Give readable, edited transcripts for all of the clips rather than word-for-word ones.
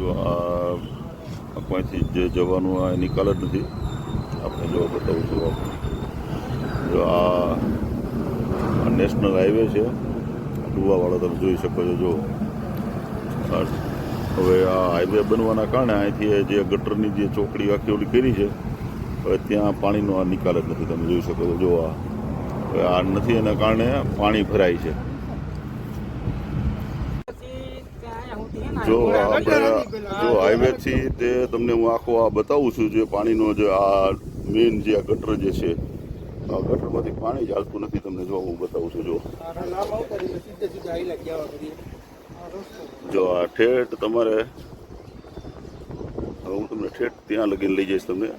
જો આ કોઈથી જે જવાનું આ નિકાલ જ નથી. આપણે જો બતાવું છું જો આ નેશનલ હાઈવે છે ડુવાવાળો, તમે જોઈ શકો છો. જો હવે આ હાઈવે બનવાના કારણે અહીંથી જે ગટરની જે ચોકડી આખી ઓલી કરી છે, હવે ત્યાં પાણીનો આ નિકાલ જ નથી. તમે જોઈ શકો છો. જો હવે આ નથી, એના કારણે પાણી ભરાય છે. જો આપણે જો હાઈવેથી તે તમને હું આખો આ બતાવું છું. જે પાણીનો જે આ મેઇન જે આ ગટર જે છે, આ ગટરમાંથી પાણી જ હાલતું નથી. તમને જો હું બતાવું છું. જો આ ઠેઠ તમારે, હવે હું તમને ઠેઠ ત્યાં લગીને લઈ જઈશ તમને.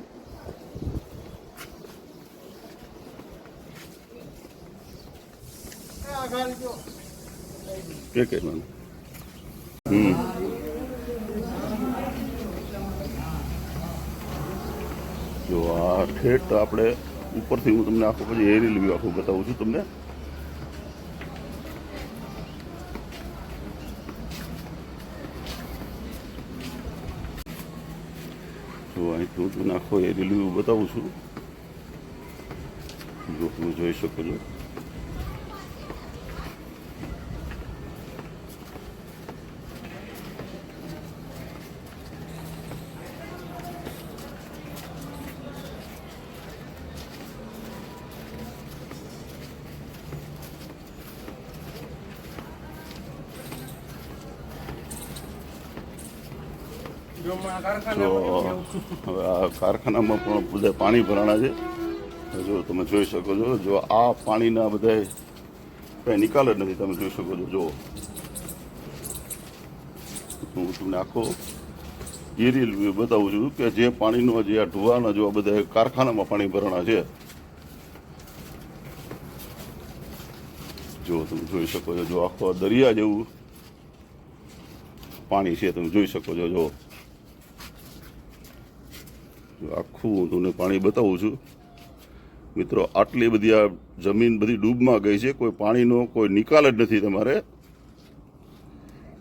કે મને જો આ ઠેઠ આપણે ઉપરથી હું તમને આખું પછી એરિયલ વ્યૂ આખું બતાવું છું તમને. જો અહીંથી હું તમને આખો એરિયલ વ્યૂ બતાવું છું. જો તમે જોઈ શકો છો. હવે આ કારખાનામાં પણ બધા પાણી ભરાણા છે. જો તમે જોઈ શકો છો. જો આ પાણીના બધા કંઈ નિકાલ જ નથી. તમે જોઈ શકો છો. જો હું તમને આખો એરિયલ વ્યૂ બતાવું છું કે જે પાણીનો જે આ ઢુવાના જો આ બધા કારખાનામાં પાણી ભરાણા છે. જો તમે જોઈ શકો છો. જો આખો દરિયા જેવું પાણી છે. તમે જોઈ શકો છો. જો આખું હું તમને પાણી બતાવું છું મિત્રો. આટલી બધી આ જમીન બધી ડૂબમાં ગઈ છે. કોઈ પાણીનો કોઈ નિકાલ જ નથી તમારે.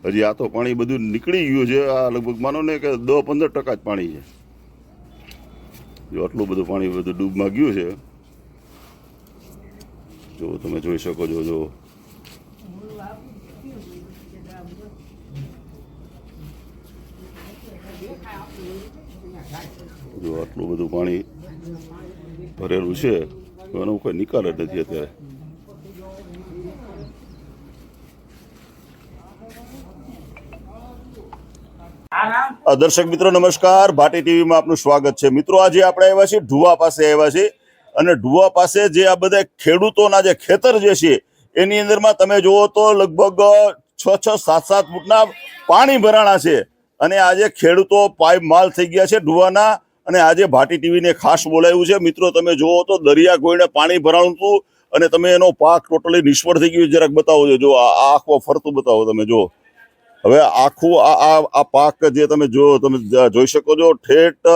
હજી આ તો પાણી બધું નીકળી ગયું છે. આ લગભગ માનો ને કે 10-15% જ પાણી છે. જો આટલું બધું પાણી બધું ડૂબમાં ગયું છે. જો તમે જોઈ શકો છો. જો આટલું બધું પાણી ભરેલું છે, એનો કોઈ નિકાલ જ નથી અત્યારે. દર્શક મિત્રો નમસ્કાર, ભાટી ટીવીમાં આપનું સ્વાગત છે. મિત્રો આજે આપણે આવ્યા છીએ ઢુવા પાસે આવ્યા છીએ, અને ઢુવા પાસે જે આ બધા ખેડૂતોના જે ખેતર જે છે એની અંદરમાં તમે જુઓ તો લગભગ 6-7 ફૂટના પાણી ભરાણા છે. અને આજે ખેડૂતો પાયમાલ થઈ ગયા છે ઢુવાના. અને આજે ભાટી ટીવીને ખાસ બોલાવ્યું છે. મિત્રો તમે જુઓ તો દરિયા ગોળીને પાણી ભરાણું હતું અને તમે એનો પાક ટોટલી નિષ્ફળ થઈ ગયો. જરાક બતાવો છો. જો આ આખો ફરતું બતાવો તમે. જો હવે આખું આ પાક જે તમે જોઈ શકો છો. ઠેઠ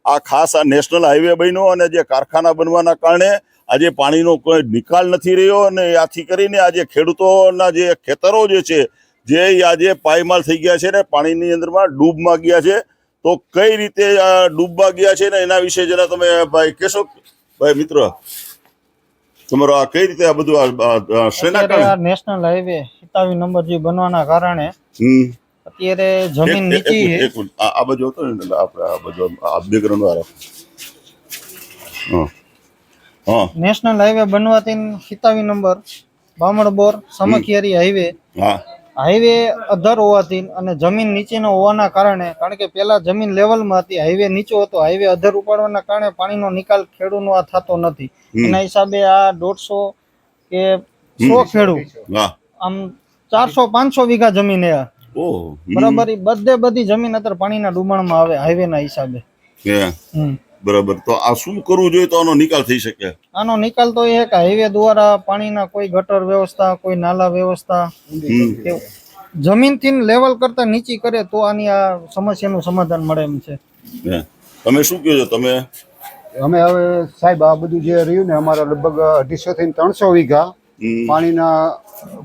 આ ખાસ આ નેશનલ હાઈવે બન્યો અને જે કારખાના બનવાના કારણે આજે પાણીનો કોઈ નિકાલ નથી રહ્યો. અને આથી કરીને આજે ખેડૂતોના જે ખેતરો જે છે જે આજે પાયમાલ થઈ ગયા છે ને પાણીની અંદરમાં ડૂબમાં ગયા છે. તો કઈ રીતે ડૂબવા ગયા છે ને એના વિશે જરા તમે ભાઈ કહેશો. ભાઈ મિત્ર, તમારો આ કઈ રીતે આ બધું શેના કારણે નેશનલ હાઈવે 27 નંબર જે બનવાના કારણે અત્યારે જમીન નીચી છે. આ બાજુ હતો ને આપણે આ બાજુ આ બેકગ્રાઉન્ડ વાળો. હા, નેશનલ હાઈવે બનવાથી 27 નંબર બામણબોર સમખિયારી હાઈવે હાઈવે અધર હોવાથી અને જમીન નીચેનો હોવાના કારણે, કારણ કે પેલા જમીન લેવલમાં હતી, હાઈવે નીચો હતો, હાઈવે અધર ઉપાડવાના કારણે પાણીનો નિકાલ ખેડૂતનો આ થતો નથી. એના હિસાબે આ 150 કે 100 ખેડૂત આમ 400-500 વીઘા જમીન એ બરાબર બધી જમીન અત્યારે પાણીના ડૂબાણમાં આવે હાઈવેના હિસાબે. બરાબર. તો આ શું કરવું જોઈએ તો આનો નિકાલ થઈ શકે? આનો નિકાલ તો એ કે હાઈવે દ્વારા પાણીના કોઈ ગટર વ્યવસ્થા, કોઈ નાલા વ્યવસ્થા જમીનથી લેવલ કરતા નીચી કરે તો આની આ સમસ્યાનું સમાધાન મળે એમ છે. તમે શું કહો છો? અમે હવે સાહેબ આ બધું જે રહ્યું ને અમારા લગભગ 250 થી 300 વીઘા પાણીના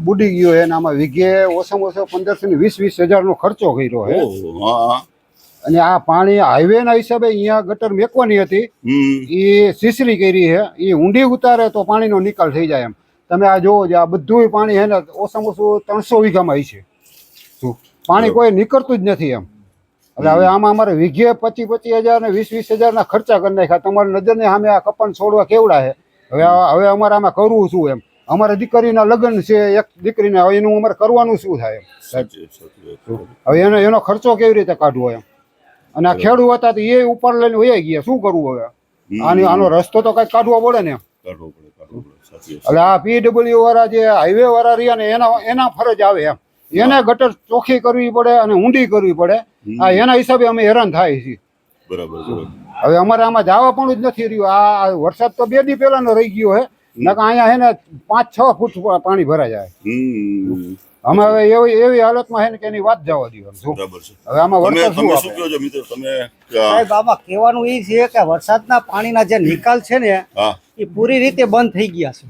બુડી ગયો છે અને આમાં વીઘે ઓછામાં ઓછો 1500 થી 20,000 નો ખર્ચો કર્યો છે. ઓહો, હા અને આ પાણી હાઈવે ના હિસાબે અહીંયા ગટર મેકવાની હતી, એ સીસરી કરી છે, એ ઊંડી ઉતારે તો પાણીનો નિકાલ થઈ જાય એમ. તમે આ જોવો છો, આ બધું પાણી છે ને ઓછામાં ઓછું 300 વીઘામાં છે. શું પાણી કોઈ નીકળતું જ નથી એમ. એટલે હવે આમાં અમારે વીઘે 25,000 ને 20,000 ના ખર્ચા કરી નાખ્યા. તમારી નજરને સામે આ કપાન છોડવા કેવડા છે. હવે અમારે આમાં કરવું શું એમ? અમારે દીકરીના લગ્ન છે, એક દીકરીને, હવે એનું અમારે કરવાનું શું થાય એમ? હવે એનો ખર્ચો કેવી રીતે કાઢવો એમ? અને આ ખેડૂત હતા તો એ ઉપર લઈને વહી ગયા, શું કરવું હવે? આનો રસ્તો તો કઈક કાઢવો પડે ને એમ. એટલે આ PW વાળા જે હાઈવે વાળા રહ્યા ને એના ફરજ આવે એમ. એને ગટર ચોખ્ખી કરવી પડે અને ઊંડી કરવી પડે. આ એના હિસાબે અમે હેરાન થાય છીએ. બરાબર. હવે અમારે આમાં જવા પણ જ નથી રહ્યું. આ વરસાદ તો 2 દી પહેલાનો રહી ગયો હે, નકર અહીંયા હે ને 5-6 ફૂટ પાણી ભરાઈ જાય. અમે હવે એવી હાલતમાં છે ને કે એની વાત જવા દો. હવે આમાં વરસાદ તમે શું કહો છો મિત્રો? તમે સાહેબ આમાં કહેવાનું એ છે કે વરસાદના પાણીના જે નિકાલ છે ને એ પૂરી રીતે બંધ થઈ ગયા છે.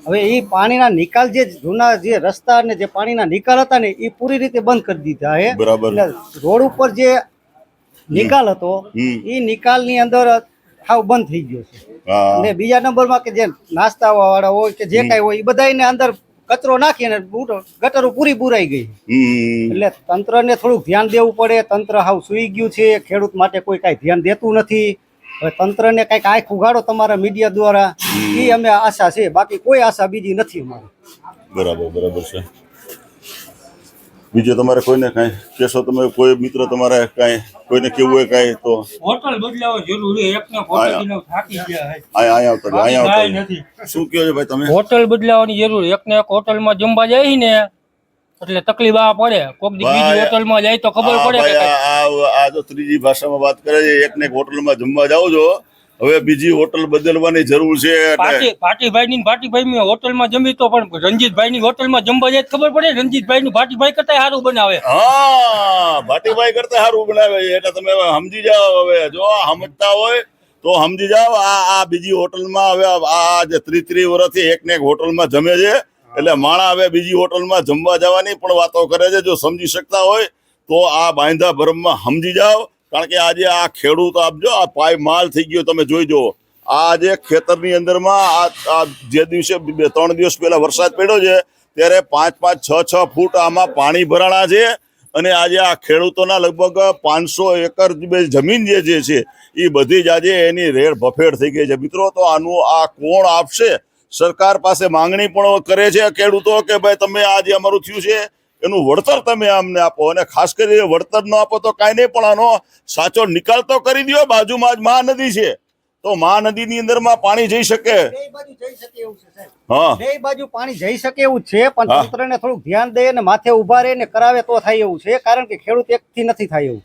હવે એ પાણીના નિકાલ જે જૂના જે રસ્તા ને જે પાણીના નિકાલ હતા ને એ પૂરી રીતે બંધ કરી દીધા છે. એટલે રોડ ઉપર જે નિકાલ હતો એ નિકાલની અંદર સાવ બંધ થઈ ગયો છે. અને બીજા નંબરમાં કે જે નાસ્તા વાળા હોય કે જે કાંઈ હોય એ બધાને અંદર કચરો નાખીને ગટરો પૂરી પુરાઈ ગઈ. એટલે તંત્રને થોડુંક ધ્યાન દેવું પડે. તંત્ર હાવ સુઈ ગયું છે. ખેડૂત માટે કોઈ કાંઈ ધ્યાન દેતું નથી. હવે તંત્રને કંઈક આંખ ઉગાડો તમારા મીડિયા દ્વારા, એ અમે આશા છે. બાકી કોઈ આશા બીજી નથી અમારે. બરાબર છે. બીજું તમારે કોઈને કાંઈ કહેશો? તમે કોઈ મિત્ર તમારે કાંઈ કોઈને કેવું હોય કાંઈ તો હોટલ બદલાવો જરૂરી. એકને હોટલ થાકી ગયા છે. અહીંયા આવતા શું કહો છો ભાઈ તમે? હોટલ બદલાવાની જરૂર. એકને એક હોટલમાં જમવા જાય ને એટલે તકલીફ આ પડે. કોક દી બીજી હોટલમાં જાય તો ખબર પડે કે આ જો ત્રીજી ભાષામાં વાત કરે છે, એકને એક હોટલમાં જમવા જાવ છો, હવે બીજી હોટલ બદલવાની જરૂર છે. ભાટીભાઈ ની ભાટીભાઈ હોટલમાં જમી તો પણ રંજીતભાઈ ની હોટલમાં જમવા જાય ખબર પડે. રંજીતભાઈ નું ભાટીભાઈ કરતા સારું બનાવે. હા, ભાટીભાઈ કરતા સારું બનાવે. એટલે તમે સમજી જાઓ. હવે જો સમજતા હોય તો સમજી જાઓ. આ બીજી હોટલમાં હવે આ જે 30 વર્ષથી એકને એક હોટલમાં જમે છે, એટલે માણા હવે બીજી હોટલમાં જમવા જવાની પણ વાતો કરે છે. જો સમજી શકતા હોય તો આ બાંધા ભરમમાં સમજી જાઓ. કારણ કે આજે આ ખેડૂત આપજો, આ પાય માલ થઈ ગયો. તમે જોઈજો આ જે ખેતરની અંદરમાં આ જે દિવસે 2-3 દિવસ પહેલા વરસાદ પડ્યો છે ત્યારે 5-5, 6-6 ફૂટ આમાં પાણી ભરાણા છે. અને આજે આ ખેડૂતોના લગભગ 500 એકર જમીન જે છે એ બધી જ આજે એની રેડ ભફેડ થઈ ગઈ છે. મિત્રો, તો આનું આ કોણ આપશે? સરકાર પાસે માંગણી પણ કરે છે ખેડૂતો કે ભાઈ તમે આ જે અમારું થયું છે એનું વળતર તમે અમને આપો. અને ખાસ કરીને વળતર ન આપો તો કાંઈ નહીં, પણ આનો સાચો નિકાલ તો કરી દો. બાજુમાં જ મહાનદી છે, તો મહાનદીની અંદરમાં પાણી જઈ શકે. બે બાજુ પાણી જઈ શકે એવું છે, પણ તંત્રને થોડુંક ધ્યાન દે અને માથે ઉભા રહે ને કરાવે તો થાય એવું છે. કારણ કે ખેડૂત એકથી નથી થાય એવું.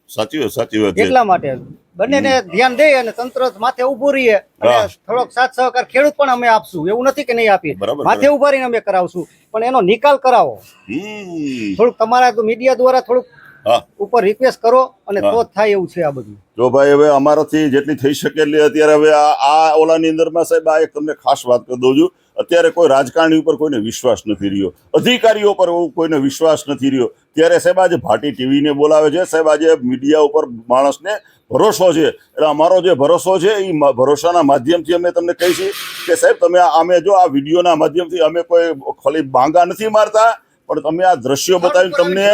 સાચી વાત. એટલા માટે બંનેને ધ્યાન દે અને તંત્ર માથે ઉભું રહીએ અને થોડોક સાથ સહકાર ખેડૂત પણ અમે આપશું. એવું નથી કે નહીં આપીએ, માથે ઉભા રહીને અમે કરાવશું, પણ એનો નિકાલ કરાવો. થોડુંક તમારા મીડિયા દ્વારા થોડુંક ઉપર રિક્વેસ્ટ કરો અને તો જ થાય એવું છે આ બધું. જો ભાઈ, હવે અમારાથી જેટલી થઈ શકે એટલી અત્યારે હવે આ ઓલાની અંદરમાં સાહેબ આ એક તમને ખાસ વાત કરી દઉં છું. અત્યારે કોઈ રાજકારણી ઉપર કોઈને વિશ્વાસ નથી રહ્યો, અધિકારીઓ પર કોઈને વિશ્વાસ નથી રહ્યો. ત્યારે સાહેબ આજે ભાટી ટીવીને બોલાવે છે. સાહેબ આજે મીડિયા ઉપર માણસને ભરોસો છે. એટલે અમારો જે ભરોસો છે એ ભરોસાના માધ્યમથી અમે તમને કહી છીએ કે સાહેબ તમે અમે જો આ વિડીયોના માધ્યમથી અમે કોઈ ખાલી બાંગા નથી મારતા, પણ તમે આ દ્રશ્યો બતાવી તમને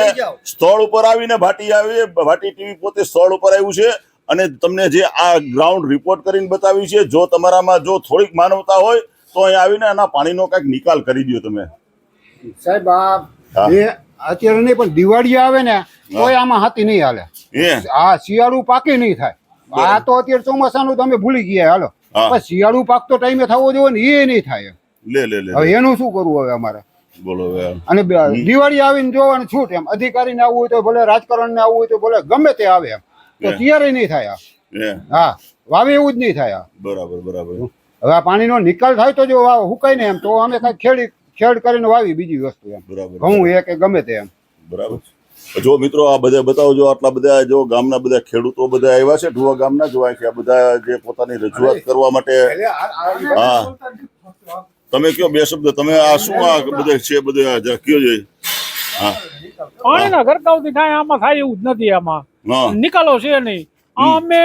સ્થળ ઉપર આવીને ભાટી ટીવી પોતે સ્થળ ઉપર આવ્યું છે અને તમને જે આ ગ્રાઉન્ડ રિપોર્ટ કરીને બતાવી છે. જો તમારામાં જો થોડીક માનવતા હોય તો અહીં આવીને આના પાણીનો કાંઈક નિકાલ કરી દો તમે. સાહેબ અત્યારે નહીં, પણ દિવાળી આવે ને કોઈ આમાં હાથી નહીં હાલે. આ શિયાળુ પાકી નહીં થાય. આ તો અત્યારે ચોમાસાનું તમે ભૂલી ગયા. હાલો, પણ શિયાળુ પાક તો ટાઈમે થવો જોઈએ ને, એ નહીં થાય. હવે એનું શું કરવું હવે અમારે? બોલો. અને દિવાળી આવીને જોવાનું છૂટ એમ. અધિકારીને આવવું હોય તો ભલે, રાજકારણને આવવું હોય તો ભલે, ગમે તે આવે એમ, તો તૈયારી નહીં થાય. હા, વાવે એવું જ નહીં થાય. બરાબર. હવે આ પાણીનો નિકાલ થાય તો જો હુકાય ને એમ, તો અમે કઈ ખેડ કરીને વાવી બીજી વસ્તુ એમ, ઘઉં એ કે ગમે તે એમ. બરાબર. જો મિત્રો, આ બધા બતાવજો. આટલા બધા જો ગામના બધા ખેડૂતો બધા આવ્યા છે, ઢુવા ગામના જોવાય છે. આ બધા જે પોતાની રજૂઆત કરવા માટે તમે કયો બે શબ્દ, તમે આ શું આ બધે છે બધે જરા કયો છે? હા પાણીના ગરકાવથી કાંઈ આમાં થાય એવું જ નથી. આમાં હા નિકાલો છે નહીં. આ અમે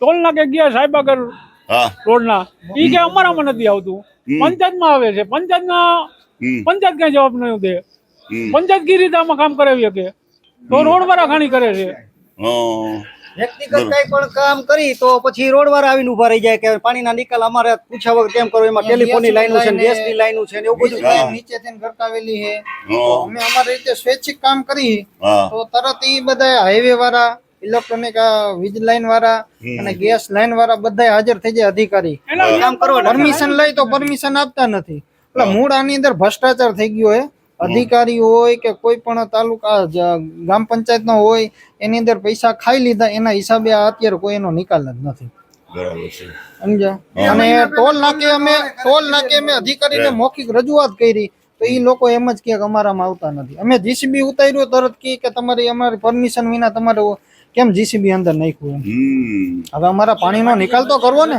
ટોલ નાકે ગયા સાહેબાગર હા રોડના, ઈ કે અમારામાં નથી આવતું, પંચાયતમાં આવે છે. પંચાયત કઈ જવાબ નહીં દે. પંચાયત કઈ રીતે આમાં કામ કરાવી શકે? તો રોડ વાળા ઘણી કરે છે. હા વ્યક્તિગત કઈ પણ કામ કરી તો પછી રોડ વાળા આવીને ઉભા રહી જાય કે પાણીના નિકાલ અમારે પૂછ્યા વગર કેમ કરો, એમાં ટેલિફોનની લાઈનો છે, ગેસની લાઈનો છે ને એવું બધું. નીચેથી ગરકાવેલી છે. તો અમે અમારી રીતે સ્વૈચ્છિક કામ કરી હા તો તરત ઈ બધા હાઈવે વાળા, ઇલેક્ટ્રોનિક વીજ લાઈન વાળા અને ગેસ લાઈન વાળા બધા હાજર થઈ જાય અધિકારી. કામ કરવાનું પરમિશન લઈ તો પરમિશન આપતા નથી. એટલે મૂળ આની અંદર ભ્રષ્ટાચાર થઈ ગયો છે. અધિકારી હોય કે કોઈ પણ તાલુકા ગ્રામ પંચાયત નો હોય એની અંદર પૈસા ખાઈ લીધા, એના હિસાબે આ અત્યારે કોઈ એનો નિકાલ જ નથી. બરાબર છે. સમજ્યા? અને ટોલ નાકે અમે અધિકારીને મૌખિક રજૂઆત કરી તો એ લોકો એમ જ કે અમારામાં આવતા નથી. અમે જીસીબી ઉતાર્યું તરત કે તમારી અમારી પરમિશન વિના તમારે કેમ જીસીબી અંદર નાખ્યું એમ. હવે અમારા પાણીનો નિકાલ તો કરવો ને.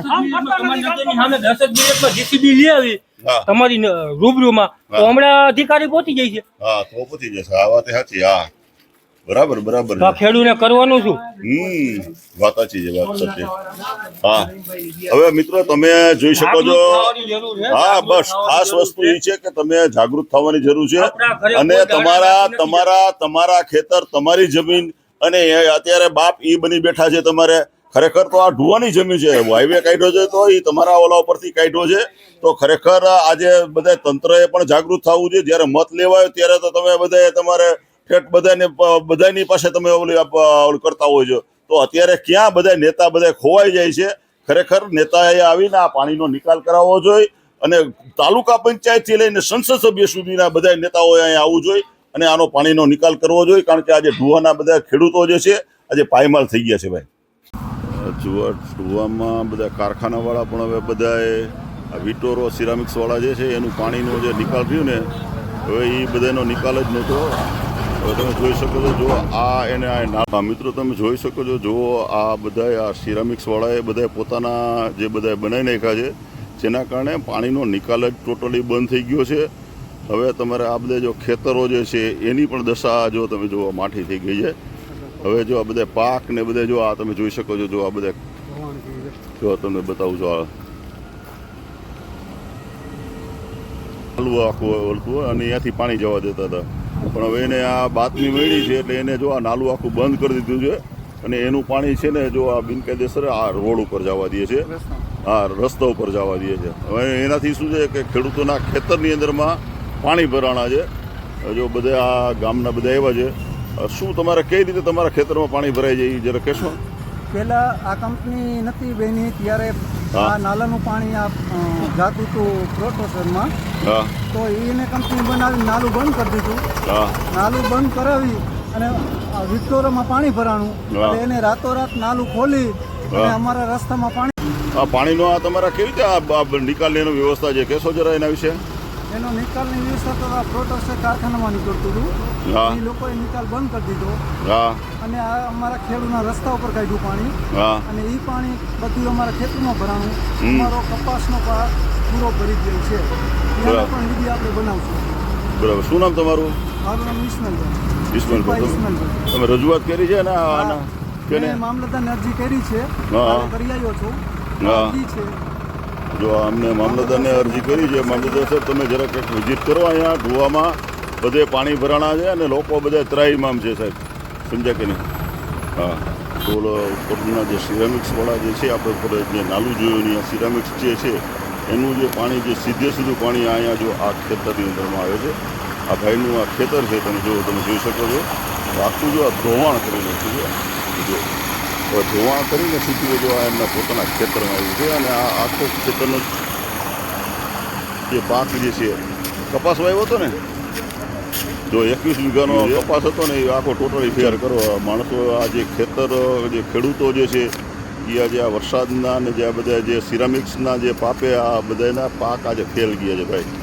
જીસીબી લઈ આવી તમારી રૂબરૂમાં તો હમણાં અધિકારી પહોંચી જાય છે. હા તો પતી જશે. આ વાત સાચી. હા બરાબર બરાબર. તો આ ખેડૂને કરવાનું શું? વાત સાચી છે, વાત સાચી. હા હવે મિત્રો તમે જોઈ શકો છો. હા બસ ખાસ વસ્તુ એ છે કે તમે જાગૃત થવાની જરૂર છે. અને તમારા ખેતર, તમારી જમીન, અને અત્યારે બાપ ઈ બની બેઠા છે તમારે. ખરેખર તો આ ઢુવાની જમીન છે. હાઈવે કાઢ્યો છે તો એ તમારા ઓલા ઉપરથી કાઢ્યો છે. તો ખરેખર આજે બધા તંત્રએ પણ જાગૃત થવું જોઈએ. જયારે મત લેવાય ત્યારે તો તમે બધા તમારે ઠેઠ બધાની પાસે તમે ઓલું કરતા હોય છો. તો અત્યારે ક્યાં બધા નેતા બધા ખોવાઈ જાય છે. ખરેખર નેતાએ આવીને આ પાણીનો નિકાલ કરાવવો જોઈએ. અને તાલુકા પંચાયતથી લઈને સંસદ સભ્ય સુધીના બધા નેતાઓએ અહીંયા આવવું જોઈએ અને આનો પાણીનો નિકાલ કરવો જોઈએ. કારણ કે આજે ઢુવાના બધા ખેડૂતો જે છે આજે પાયમાલ થઈ ગયા છે ભાઈ. ઢુવામાં બધા કારખાનાવાળા પણ હવે બધાએ આ વિટોરો સિરામિક્સ વાળા જે છે એનું પાણીનો જે નિકાલ થયું ને, હવે એ બધાનો નિકાલ જ નહોતો. હવે તમે જોઈ શકો છો, જો આ એને આ મિત્રો તમે જોઈ શકો છો, જો આ બધા આ સિરામિક્સ વાળાએ બધા પોતાના જે બધા બનાવી નાખ્યા છે, જેના કારણે પાણીનો નિકાલ જ ટોટલી બંધ થઈ ગયો છે. હવે તમારે આ બધા જો ખેતરો જે છે એની પણ દશા જો તમે જો માઠી થઈ ગઈ છે. હવે જો આ બધા પાક ને બધા જો આ તમે જોઈ શકો છો, જો આ બધા જો તમને બતાવું છું, આ નાલું આખું વળતું અને અહીંયાથી પાણી જવા દેતા હતા. પણ હવે એને આ બાતમી મળી છે એટલે એને જો આ નાલું આખું બંધ કરી દીધું છે અને એનું પાણી છે ને જો આ બિનકાયદેસર આ રોડ ઉપર જવા દે છે, હા રસ્તા ઉપર જવા દે છે. હવે એનાથી શું છે કે ખેડૂતોના ખેતરની અંદરમાં પાણી ભરાણા છે. જો બધા આ ગામના બધા એવા છે. શું તમારે કઈ રીતે તમારા ખેતરમાં પાણી ભરાઈ જાય જરા કહેશો? પહેલા આ કંપની નથી બની ત્યારે આ નાલાનું પાણી આ જાતું હતું પ્રોટોસરમાં, તો એને કંપની બનાવી નાલું બંધ કરી દીધું. નાલું બંધ કરાવી અને વિક્ટોરિયામાં પાણી ભરાણું એટલે એને રાતોરાત નાલું ખોલી અને અમારા રસ્તામાં પાણી. આ પાણીનો આ તમારા કેવી રીતે આ નિકાલની એનો વ્યવસ્થા છે, કહેશો જરા એના વિશે? એનો નિકાલની વ્યવસ્થા તો આ પ્રોટોસ કારખાનામાં નીકળતું હતું, એ લોકોએ નિકાલ બંધ કરી દીધો અને આ અમારા ખેડૂતના રસ્તા ઉપર કાઢ્યું પાણી અને એ પાણી બધું અમારા ખેતરમાં ભરાણું. અમારો કપાસનો પાક પૂરો ભરી ગયો છે. એનો પણ વિધિ આપણે બનાવશું. બરાબર. શું નામ તમારું? મારું નામ ઇસ્માઇલભાઈ. ઇસ્માઇલભાઈ. તમે રજૂઆત કરી છે ને? મેં મામલતદારને અરજી કરી છે, કરી આવ્યો છું. અરજી છે જો અમને મામલતદારને અરજી કરી છે. મામલતદાર સાહેબ તમે જરાક એક વિઝિટ કરો. અહીંયા ઢુવામાં બધે પાણી ભરાણા છે અને લોકો બધા ત્રાહીમામ છે સાહેબ, સમજ્યા કે નહીં? હા તો ઉપરના જે સિરામિક્સવાળા જે છે આપણે ઉપર જે નાલું જોયું ને સિરામિક્સ જે છે એનું જે પાણી જે સીધું પાણી અહીંયા જો આ ખેતરની અંદરમાં આવે છે. આ ભાઈનું આ ખેતર છે, તમે જોઈ શકો છો. આખું જો આ ધોવાણ કરી નાખ્યું છે. જો ધોવાણ કરીને સીધું જો આ એમના પોતાના ખેતરમાં આવ્યું છે અને આ આખો ખેતરનો જે પાક જે છે કપાસ વાવ્યો હતો ને, જો 21 વીઘાનો કપાસ હતો ને એ આખો ટોટલી ફેર કરો. માણસો આ જે ખેતર જે ખેડૂતો જે છે એ આજે આ વરસાદના ને જે આ બધા જે સિરામિક્સના જે પાપે આ બધાના પાક આજે ફેલ ગયા છે ભાઈ.